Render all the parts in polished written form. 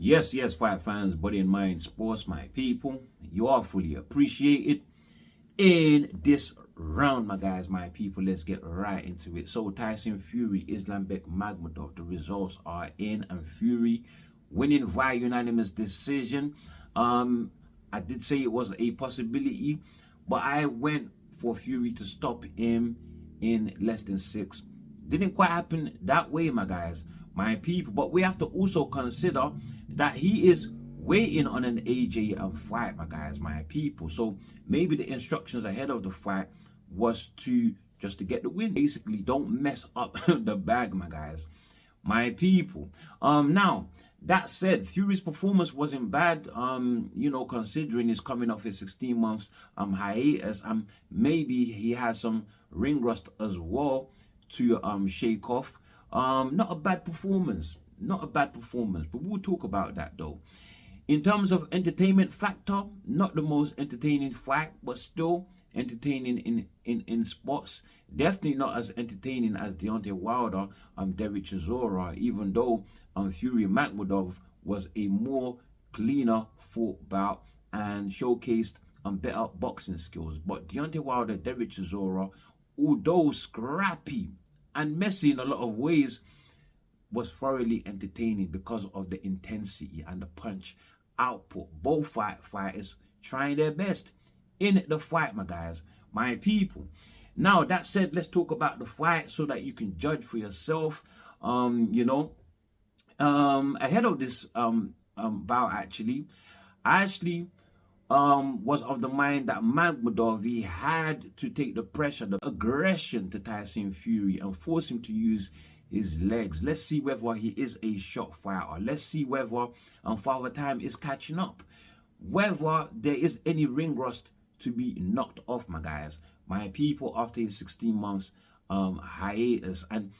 Yes, yes, fight fans, body and mind sports, my people. You are fully appreciated in this round, my guys, my people. Let's get right into it. So, Tyson Fury, Islamberg Makhmudov. The results are in, and Fury winning via unanimous decision. I did say it was a possibility, but I went for Fury to stop him in less than 6. Didn't quite happen that way, my guys, my people. But we have to also consider that he is waiting on an AJ fight, my guys, my people. So maybe the instructions ahead of the fight was to get the win. Basically, don't mess up the bag, my guys, my people. Now that said, Fury's performance wasn't bad. Considering he's coming off his 16 months hiatus, maybe he has some ring rust as well to shake off. Not a bad performance, but we'll talk about that though. In terms of entertainment factor, not the most entertaining fight, but still entertaining in spots. Definitely not as entertaining as Deontay Wilder Derek Chisora, even though Fury Makhmudov was a more cleaner fought bout and showcased better boxing skills. But Deontay Wilder Derek Chisora, although scrappy and messy in a lot of ways, was thoroughly entertaining because of the intensity and the punch output. Both fighters trying their best in the fight, my guys, my people. Now that said, let's talk about the fight so that you can judge for yourself. Ahead of this bout, I was of the mind that Makhmudov, he had to take the pressure, the aggression to Tyson Fury and force him to use his legs. Let's see whether he is a shot fighter. Let's see whether Father Time is catching up, whether there is any ring rust to be knocked off, my guys, my people, after his 16 months hiatus. And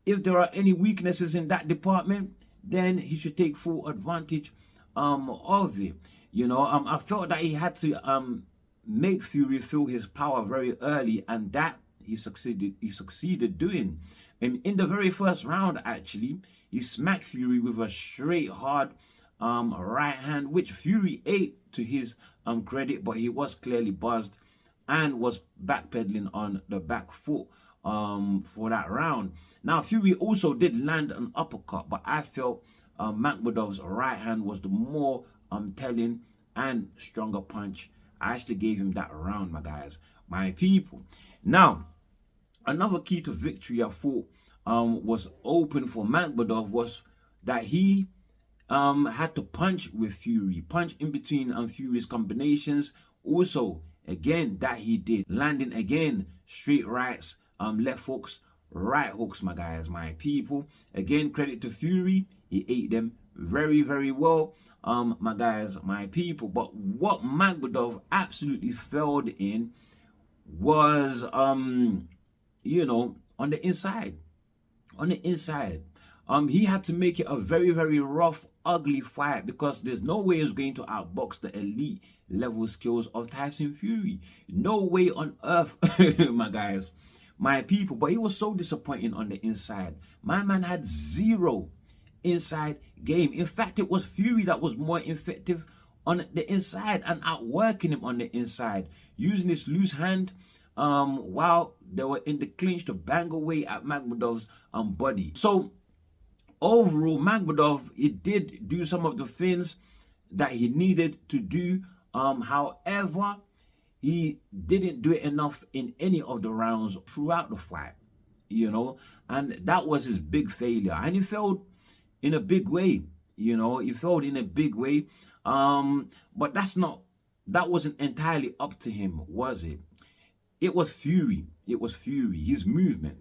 if there are any weaknesses in that department, then he should take full advantage of it. I felt that he had to make Fury feel his power very early, and that he succeeded doing. And in the very first round, he smacked Fury with a straight, hard right hand, which Fury ate to his credit, but he was clearly buzzed and was backpedaling on the back foot for that round. Now, Fury also did land an uppercut, but I felt Makhmudov's right hand was the more telling and stronger punch. I actually gave him that round, my guys, my people. Now, another key to victory I thought was open for Makhmudov was that he had to punch with Fury, punch in between Fury's combinations. Also, again, that he did, landing again straight rights, left hooks, right hooks, my guys, my people. Again, credit to Fury, he ate them very, very well, my guys, my people. But what Makhmudov absolutely failed in was on the inside. He had to make it a very, very rough, ugly fight, because there's no way he's going to outbox the elite level skills of Tyson Fury. No way on earth, my guys, my people. But he was so disappointing on the inside. My man had zero inside game. In fact, it was Fury that was more effective on the inside and outworking him on the inside, using his loose hand while they were in the clinch to bang away at Makhmudov's body. So overall, Makhmudov, he did do some of the things that he needed to do. However, he didn't do it enough in any of the rounds throughout the fight, and that was his big failure. And he failed in a big way, but that wasn't entirely up to him, was it? It was Fury, his movement.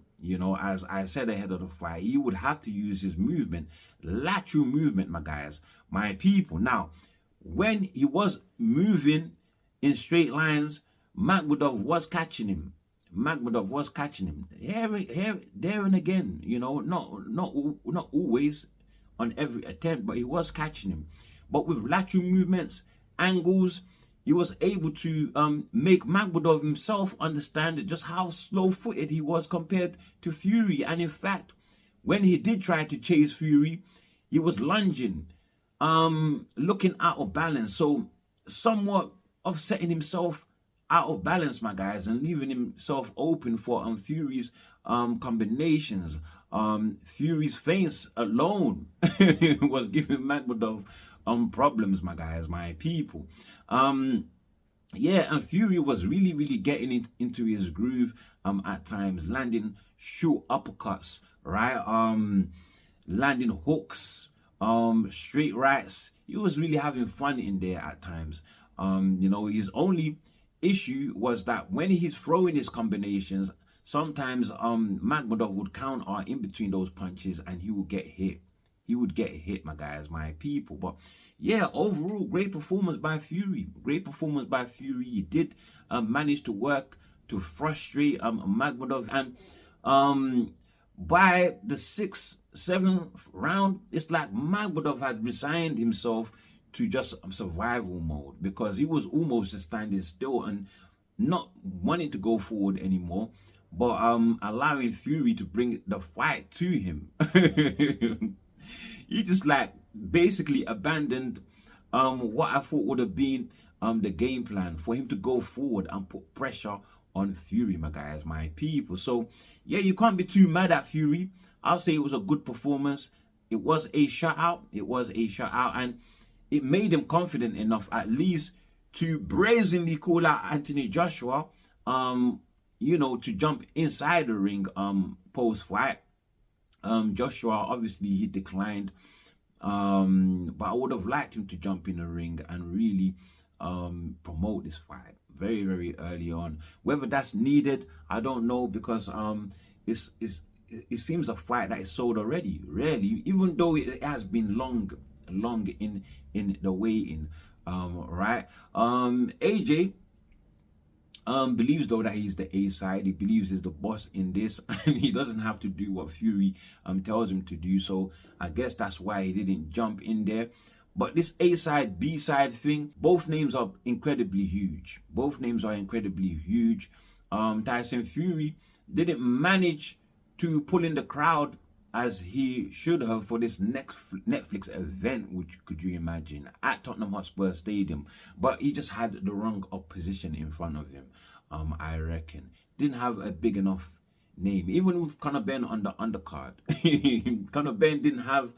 As I said ahead of the fight, he would have to use his movement, lateral movement, my guys, my people. Now, when he was moving in straight lines, Makhmudov was catching him. Here, there and again, not always on every attempt, but he was catching him. But with lateral movements, angles, he was able to make Makhmudov himself understand just how slow-footed he was compared to Fury. And in fact, when he did try to chase Fury, he was lunging looking out of balance. So somewhat offsetting himself out of balance, my guys, and leaving himself open for Fury's combinations. Fury's feints alone was giving Makhmudov problems, my guys, my people. Yeah, and Fury was really getting into his groove at times, landing short uppercuts, right? Landing hooks, straight rights. He was really having fun in there at times. You know, his only issue was that when he's throwing his combinations, sometimes Makhmudov would counter in between those punches and he would get hit. He would get hit, my guys, my people. But yeah, overall, great performance by Fury. Great performance by Fury. He did manage to work to frustrate Makhmudov. And by the 6th, 7th round, it's like Makhmudov had resigned himself to just survival mode, because he was almost just standing still and not wanting to go forward anymore, but allowing Fury to bring the fight to him. He just like basically abandoned what I thought would have been the game plan for him to go forward and put pressure on Fury, my guys, my people. So yeah, you can't be too mad at Fury. I'll say it was a good performance. It was a shutout. It was a shutout, and it made him confident enough at least to brazenly call out Anthony Joshua, you know, to jump inside the ring post-fight. Joshua, obviously, he declined, but I would have liked him to jump in the ring and really promote this fight very early on. Whether that's needed, I don't know, because it seems a fight that is sold already, really, even though it has been long in the waiting. Right? AJ believes though that he's the A side. He believes he's the boss in this, and he doesn't have to do what Fury tells him to do. So I guess that's why he didn't jump in there. But this A side, B side thing, both names are incredibly huge. Both names are incredibly huge. Tyson Fury didn't manage to pull in the crowd as he should have for this next Netflix event, which could you imagine, at Tottenham Hotspur Stadium. But he just had the wrong opposition in front of him, I reckon. Didn't have a big enough name. Even with Conor Ben on the undercard, Conor Ben didn't have,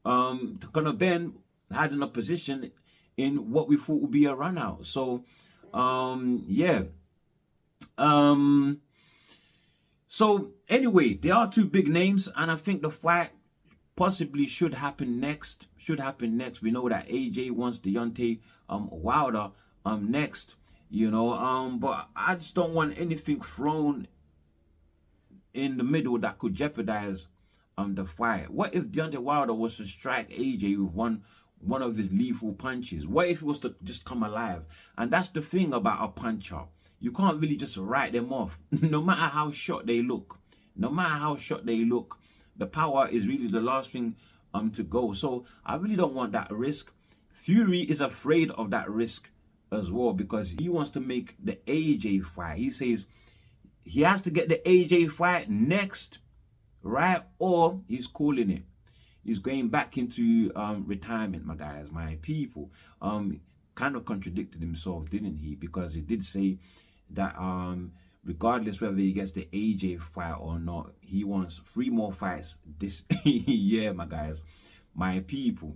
Conor Ben had an opposition in what we thought would be a run out. So, yeah. So anyway, there are two big names, and I think the fight possibly should happen next. We know that AJ wants Deontay Wilder next, you know, but I just don't want anything thrown in the middle that could jeopardize the fight. What if Deontay Wilder was to strike AJ with one of his lethal punches? What if it was to just come alive? And that's the thing about a puncher. You can't really just write them off. No matter how shot they look. No matter how shot they look, the power is really the last thing to go. So I really don't want that risk. Fury is afraid of that risk as well, because he wants to make the AJ fight. He says he has to get the AJ fight next, right? Or he's calling it. He's going back into retirement, my guys, my people. Kind of contradicted himself, didn't he? Because he did say that regardless whether he gets the AJ fight or not, he wants 3 more fights this year, my guys, my people.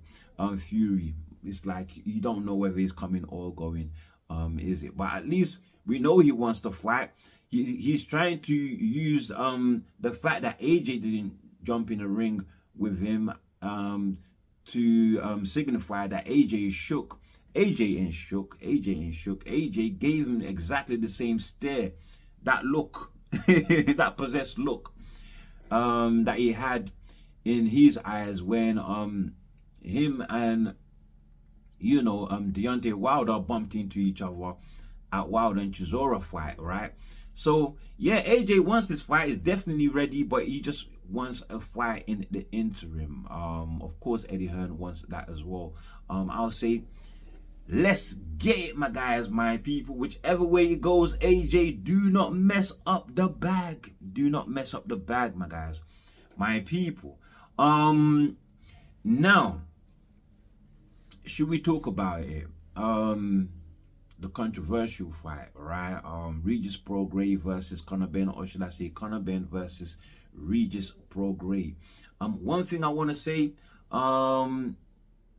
Fury, it's like you don't know whether he's coming or going, is it? But at least we know he wants to fight. He's trying to use the fact that AJ didn't jump in the ring with him to signify that AJ is shook. AJ ain't shook. AJ gave him exactly the same stare, that look, that possessed look that he had in his eyes when him and, you know, Deontay Wilder bumped into each other at Wilder and Chisora fight, right? So yeah, AJ wants this fight, is definitely ready, but he just wants a fight in the interim. Of course Eddie Hearn wants that as well. I'll say, let's get it, my guys, my people. Whichever way it goes, AJ, do not mess up the bag. Do not mess up the bag, my guys, my people. Now, should we talk about it? The controversial fight, right? Regis Prograis versus Conor Ben, or should I say Conor Ben versus Regis Prograis. One thing I want to say,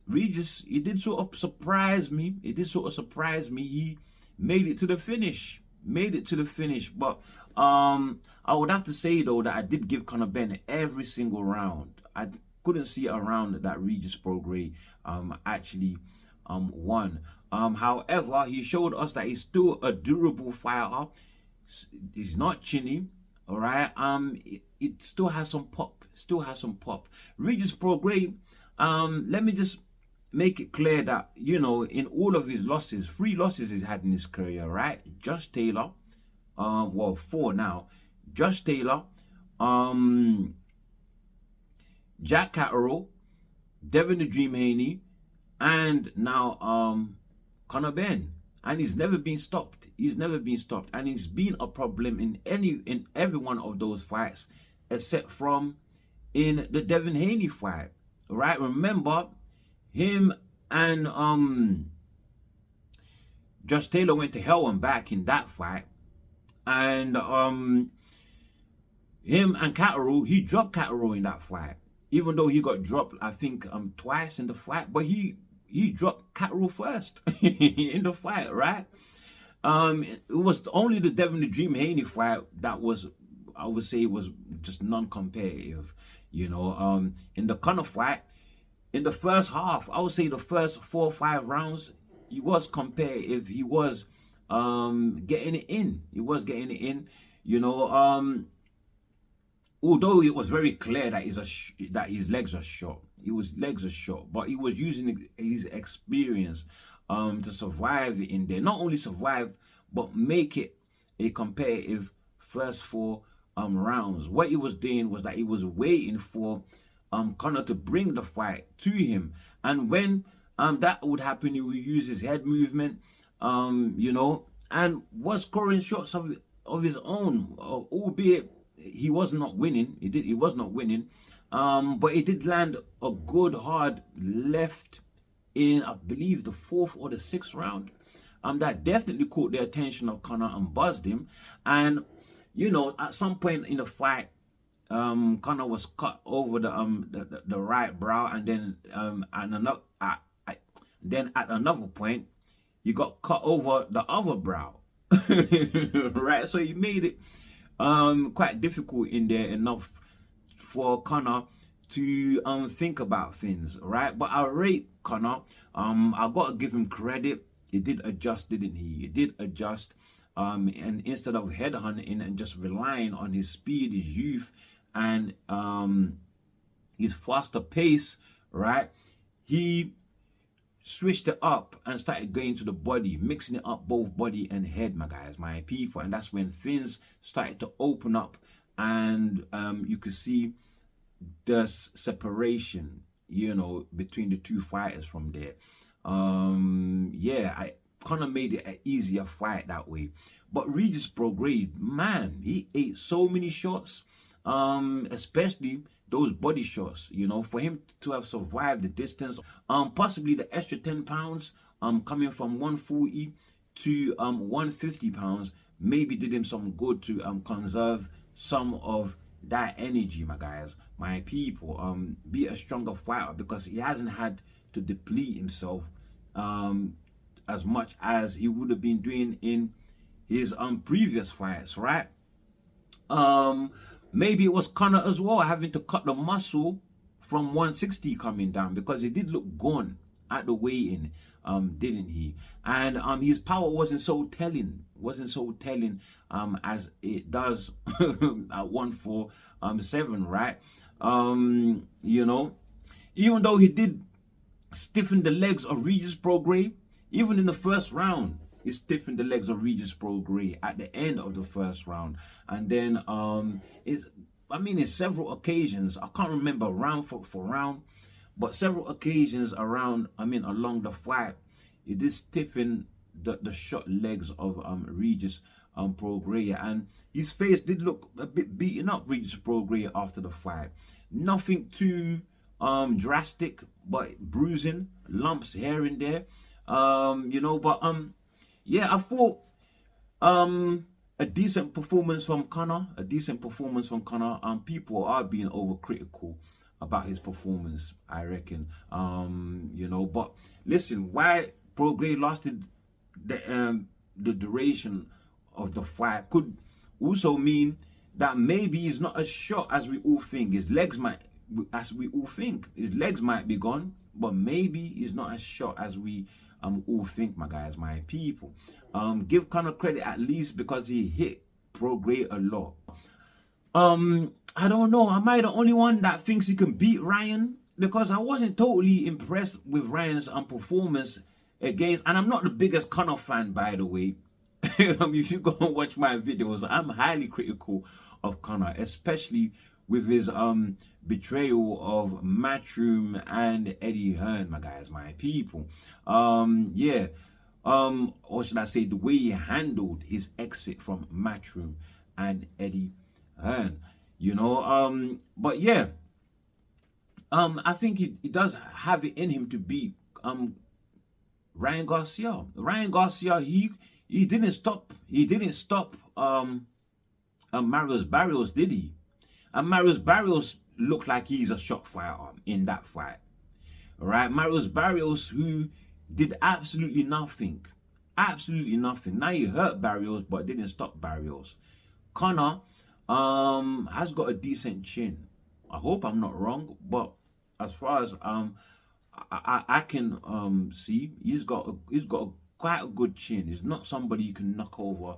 Regis, he did sort of surprise me. He made it to the finish. But I would have to say though that I did give Conor Ben every single round. I couldn't see a round that Regis Prograis actually won. However, he showed us that he's still a durable fighter. He's not chinny, all right. It still has some pop. Regis Prograis, let me just make it clear that, you know, in all of his losses, 3 losses he's had in his career, right? Josh Taylor, well, 4 now. Josh Taylor, Jack Catterall, Devin the Dream Haney, and now Conor Ben. And he's never been stopped. And he's been a problem in every one of those fights, except from in the Devin Haney fight. Right? Remember, him and Josh Taylor went to hell and back in that fight. And him and Catterall, he dropped Catterall in that fight. Even though he got dropped, I think, twice in the fight, but he dropped Catterall first in the fight, right? It was only the Devin the Dream Haney fight that was, I would say, was just non-competitive. You know, in the Conor fight, in the first half, I would say the first 4 or 5 rounds, he was competitive. He was getting it in. You know, although it was very clear that his legs are short. But he was using his experience to survive in there. Not only survive, but make it a competitive first 4 rounds. What he was doing was that he was waiting for Conor to bring the fight to him. And when that would happen, he would use his head movement, you know, and was scoring shots of his own, albeit he was not winning. He was not winning. But he did land a good hard left in, I believe, the 4th or the 6th round. That definitely caught the attention of Conor and buzzed him. And, you know, at some point in the fight, Conor was cut over the right brow, and then at another point he got cut over the other brow. Right, so he made it quite difficult in there enough for Conor to think about things, right? But I rate Conor. I gotta give him credit. He did adjust, didn't he? He did adjust. And instead of headhunting and just relying on his speed, his youth, and his faster pace, right? He switched it up and started going to the body, mixing it up both body and head, my guys, my people. And that's when things started to open up, and you could see the separation, you know, between the 2 fighters from there. Yeah, I kind of made it an easier fight that way. But Regis Prograis, man, he ate so many shots, especially those body shots, you know, for him to have survived the distance, possibly the extra 10 pounds coming from 140 to 150 pounds, maybe did him some good to conserve some of that energy, my guys, my people, be a stronger fighter, because he hasn't had to deplete himself as much as he would have been doing in his previous fights, right? Maybe it was Conor as well, having to cut the muscle from 160 coming down, because he did look gone at the weigh-in, didn't he? And his power wasn't so telling as it does at 147, right? You know, even though he did stiffen the legs of Regis Prograis, even in the first round, he stiffened the legs of Regis Prograis at the end of the first round. And then in several occasions, I can't remember round for round, but several occasions along the fight, he did stiffen the short legs of Regis Prograis, and his face did look a bit beaten up, Regis Prograis, after the fight. Nothing too drastic, but bruising, lumps here and there. You know, but yeah, I thought a decent performance from Conor. A decent performance from Conor. People are being overcritical about his performance, I reckon. You know, but listen, why Prograis lasted the duration of the fight could also mean that maybe he's not as shot as we all think. His legs might, as we all think, his legs might be gone, but maybe he's not as shot as we all think, my guys, my people. Give Conor credit at least because he hit Prograis a lot. I don't know. Am I the only one that thinks he can beat Ryan? Because I wasn't totally impressed with Ryan's performance against, and I'm not the biggest Conor fan, by the way. If you go and watch my videos, I'm highly critical of Conor, especially with his betrayal of Matchroom and Eddie Hearn, my guys, my people. Yeah. Or should I say the way he handled his exit from Matchroom and Eddie Hearn, you know. But yeah, I think he does have it in him to beat Ryan Garcia. Ryan Garcia, he didn't stop Marius Barrios, did he? And Marius Barrios looked like he's a shock fighter in that fight. All right, Marius Barrios, who did absolutely nothing. Absolutely nothing. Now he hurt Barrios, but didn't stop Barrios. Conor has got a decent chin. I hope I'm not wrong, but as far as I can see, he's got quite a good chin. He's not somebody you can knock over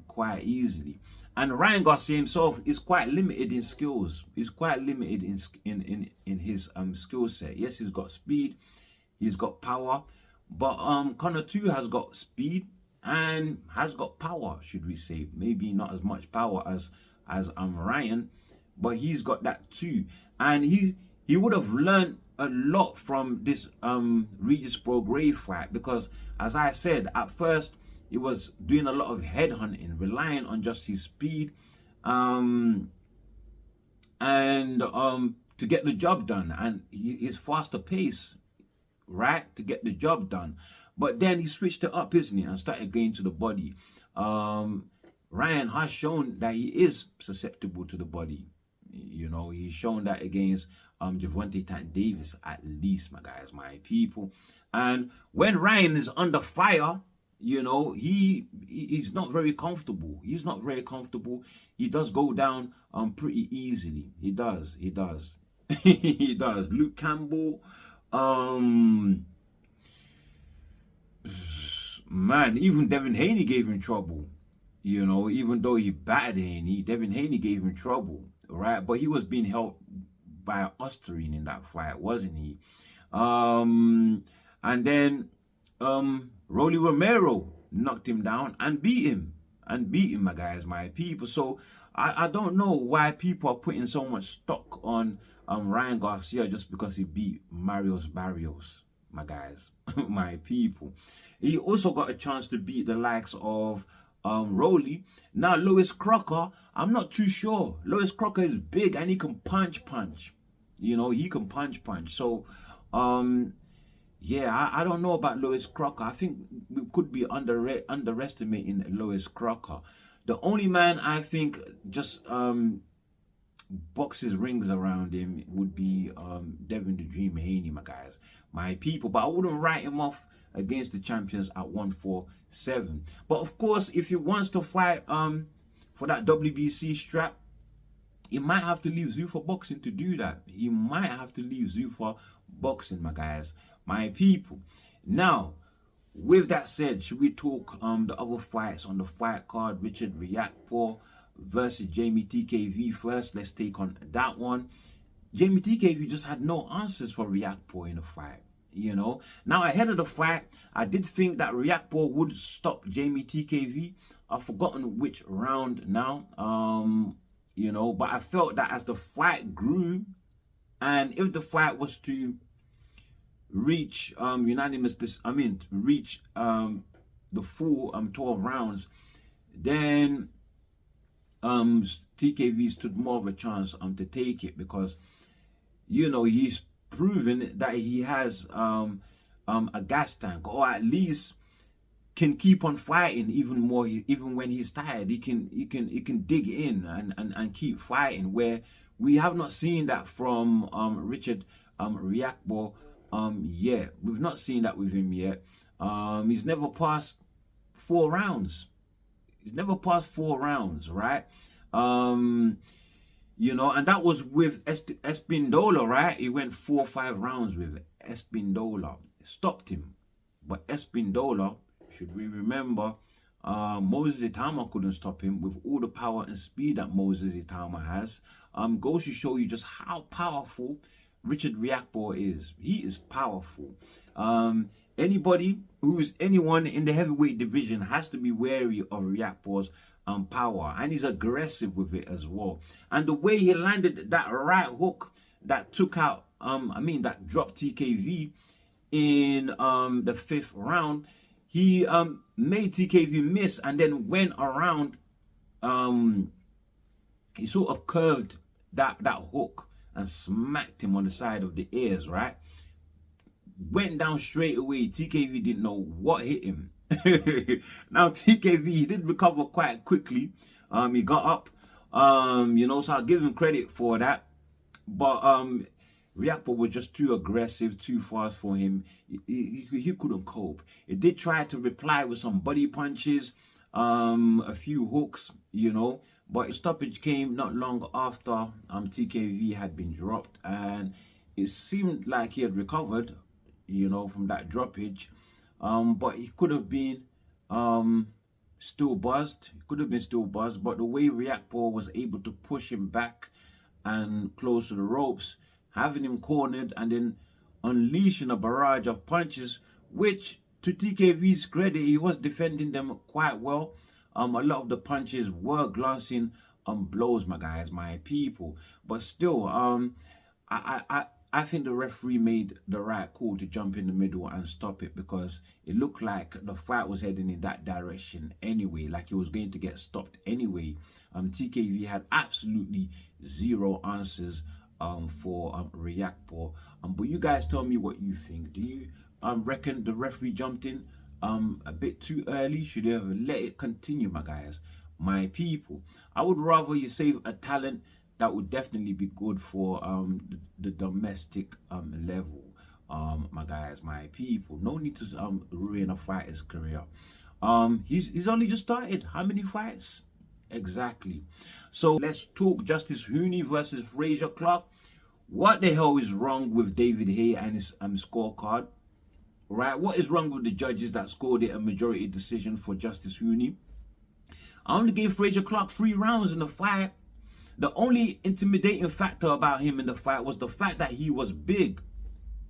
quite easily. And Ryan Garcia himself is quite limited in skills. He's quite limited in his skill set. Yes, he's got speed, he's got power, but Conor too has got speed and has got power, should we say? Maybe not as much power as Ryan, but he's got that too. And he would have learned a lot from this Regis Prograis fight, because as I said at first, he was doing a lot of headhunting, relying on just his speed and to get the job done, and his faster pace, right, to get the job done. But then he switched it up, isn't he, and started going to the body. Ryan has shown that he is susceptible to the body. You know, he's shown that against Gervonta Tank Davis, at least, my guys, my people. And when Ryan is under fire, you know, he's not very comfortable. He's not very comfortable. He does go down pretty easily. He does. He does. He does. Luke Campbell, man, even Devin Haney gave him trouble. You know, even though he battered Haney, Devin Haney gave him trouble, right? But he was being helped by Osterine in that fight, wasn't he? And then Rolly Romero knocked him down and beat him, my guys, my people. So I don't know why people are putting so much stock on Ryan Garcia just because he beat Marius Barrios, my guys, my people. He also got a chance to beat the likes of Rolly. Now Lewis Crocker, I'm not too sure. Lewis Crocker is big and he can punch. You know, he can punch. So yeah, I don't know about Lewis Crocker. I think we could be underestimating Lewis Crocker. The only man I think just boxes rings around him would be Devin the Dream Haney, my guys, my people. But I wouldn't write him off against the champions at 147. But of course, if he wants to fight for that WBC strap, he might have to leave Zuffa Boxing to do that. He might have to leave Zuffa Boxing, my guys, my people. Now, with that said, should we talk the other fights on the fight card? Richard Riakporhe versus Jamie TKV first. Let's take on that one. Jamie TKV just had no answers for Riakporhe in the fight. You know, now ahead of the fight, I did think that Riakporhe would stop Jamie TKV. I've forgotten which round now. You know, but I felt that as the fight grew, and if the fight was to reach reach the full 12 rounds, then TKV stood more of a chance to take it, because you know, he's proven that he has a gas tank, or at least can keep on fighting even more. Even when he's tired, he can dig in and keep fighting, where we have not seen that from Richard Riakporhe yet. We've not seen that with him yet. He's never passed 4 rounds. He's never passed 4 rounds, right? You know, and that was with Espindola, right? He went 4 or 5 rounds with Espindola. Stopped him. But Espindola, should we remember, Moses Itama couldn't stop him with all the power and speed that Moses Itama has. Goes to show you just how powerful Richard Riakporhe is. He is powerful. Anyone in the heavyweight division has to be wary of Riakporhe's power, and he's aggressive with it as well. And the way he landed that right hook that took out, that dropped TKV in the 5th round, he made TKV miss and then went around. He sort of curved that hook and smacked him on the side of the ears, right? Went down straight away. TKV didn't know what hit him. Now TKV, he did recover quite quickly. He got up, you know, so I'll give him credit for that. But Riakporhe was just too aggressive, too fast for him. He couldn't cope. He did try to reply with some body punches, a few hooks, you know, but a stoppage came not long after TKV had been dropped, and it seemed like he had recovered, you know, from that droppage. But he could have been still buzzed. He could have been still buzzed. But the way Riakporhe was able to push him back and close to the ropes, having him cornered and then unleashing a barrage of punches, which to TKV's credit, he was defending them quite well. A lot of the punches were glancing blows, my guys, my people. But still, I think the referee made the right call to jump in the middle and stop it, because it looked like the fight was heading in that direction anyway, like it was going to get stopped anyway. TKV had absolutely zero answers for Riakporhe. But you guys tell me what you think. Do you reckon the referee jumped in a bit too early? Should they have let it continue, my guys, my people? I would rather you save a talent that would definitely be good for the domestic level, my guys, my people. No need to ruin a fighter's career. He's only just started. How many fights? Exactly. So let's talk Justice Huni versus Frazier Clark. What the hell is wrong with David Haye and his scorecard? Right? What is wrong with the judges that scored it a majority decision for Justice Huni? I only gave Frazier Clark 3 rounds in the fight. The only intimidating factor about him in the fight was the fact that he was big.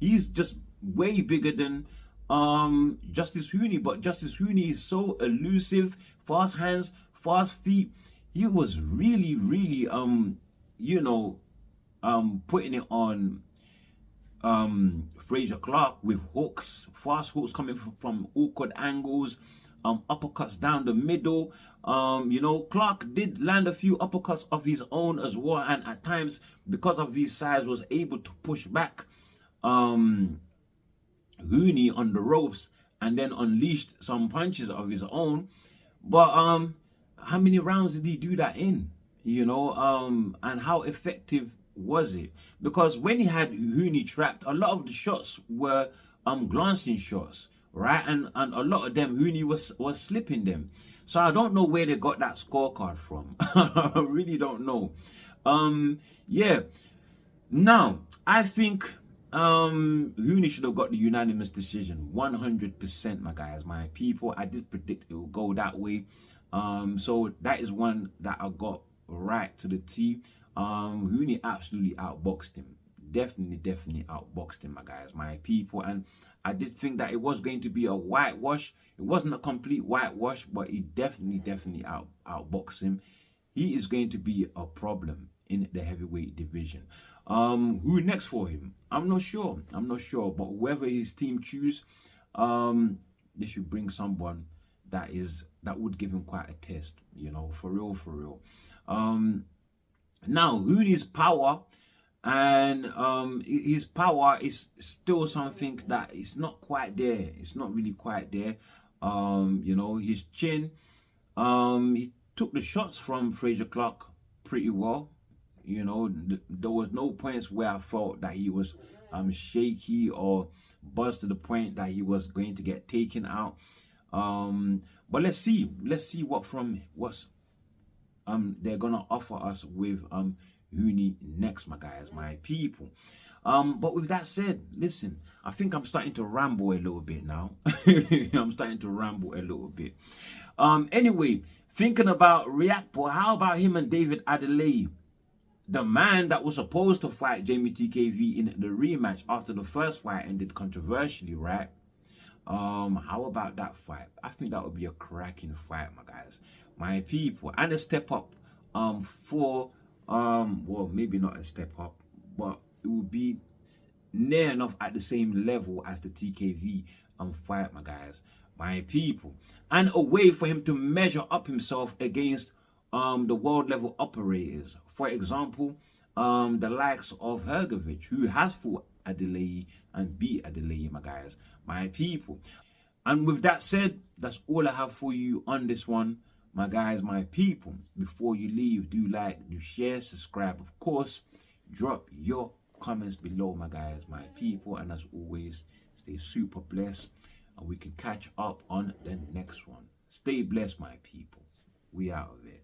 He's just way bigger than Justice Huni, but Justice Huni is so elusive, fast hands, fast feet. He was really, really, you know, putting it on Frazier Clark with hooks, fast hooks coming from awkward angles, uppercuts down the middle. You know, Clark did land a few uppercuts of his own as well, and at times, because of his size, was able to push back Huni on the ropes and then unleashed some punches of his own. But how many rounds did he do that in? You know, and how effective was it? Because when he had Huni trapped, a lot of the shots were glancing shots, right? And a lot of them, Huni was slipping them. So I don't know where they got that scorecard from. I really don't know. Yeah. Now, I think Huni should have got the unanimous decision. 100%, my guys, my people. I did predict it will go that way. So that is one that I got right to the T. Huni absolutely outboxed him. Definitely outboxed him, my guys, my people. And I did think that it was going to be a whitewash. It wasn't a complete whitewash, but he definitely outboxed him. He is going to be a problem in the heavyweight division. Who next for him? I'm not sure. But whoever his team choose, they should bring someone that would give him quite a test, you know, for real. Now, Huni's power and his power is still something that is not quite there. It's not really quite there. You know, his chin, he took the shots from Fraser Clark pretty well. You know, there was no points where I felt that he was shaky or buzzed to the point that he was going to get taken out. But let's see what's they're gonna offer us with Huni next, my guys, my people. But with that said, listen, I think I'm starting to ramble a little bit now. I'm starting to ramble a little bit. Anyway, thinking about Riakporhe, how about him and David Adelaide? The man that was supposed to fight Jamie TKV in the rematch after the first fight ended controversially, right? How about that fight? I think that would be a cracking fight, my guys, my people, and a step up for well, maybe not a step up, but it would be near enough at the same level as the TKV fight, my guys, my people, and a way for him to measure up himself against the world level operators. For example, the likes of Hergovich, who has fought Adelaide and beat Adelaide, my guys, my people. And with that said, that's all I have for you on this one, my guys, my people. Before you leave, do like, do share, subscribe, of course. Drop your comments below, my guys, my people. And as always, stay super blessed, and we can catch up on the next one. Stay blessed, my people. We out of it.